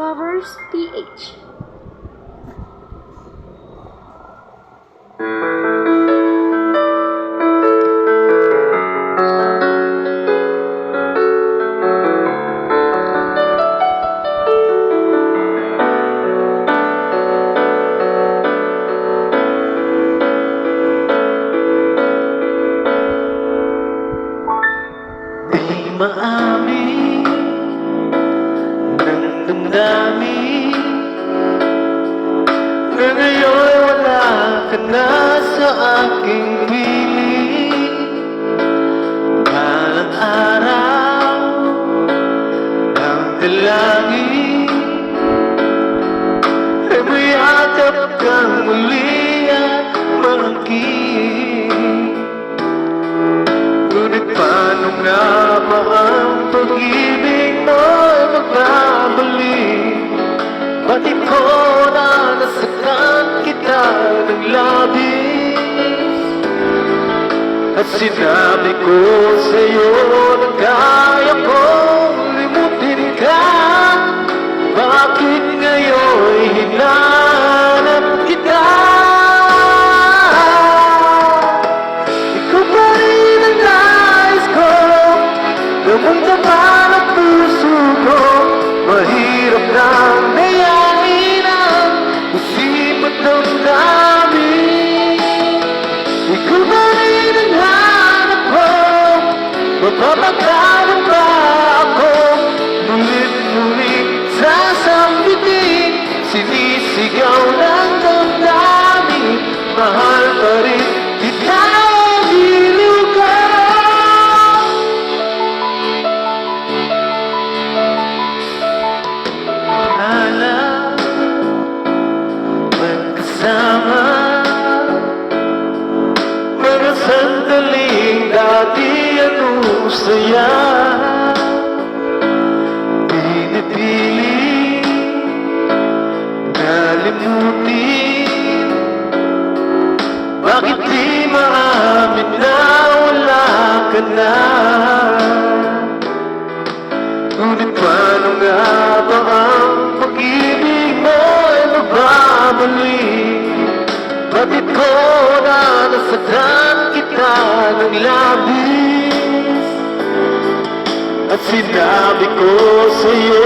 Covers PH. Di maamin ng damdamin na ngayon wala ka na sa aking piling. Balang araw ng dalangin ay mayakap kang muli at maangkin. Ngunit paano nga ba ang pag-ibig mo'y magbabalik? Ba't ikaw na nasaktan kita ng labis? At sinabi ko sa'yo na kaya kong limutin ka. Bakit ngayon'y hinanap kita? Ikaw pa rin ang nais ko, namunta pa ng puso ko. Mahirap nang dayain ang isip at damdamin. Ikaw pa rin ang hanap ko, mapapagtanong ba ako? Ngunit sasambitin, sinisigaw ng damdamin. Mahal pa rin kita, diliw ka. Alam, magkasama mga sandaling dati anong saya. Pinipiling nalimutin, bakit di maamin na wala ka na? Ngunit paano nga ba ang pag-ibig mo'y magbabalik? Bakit ko na nasaktan kita ng labis? At sinabi ko sa'yo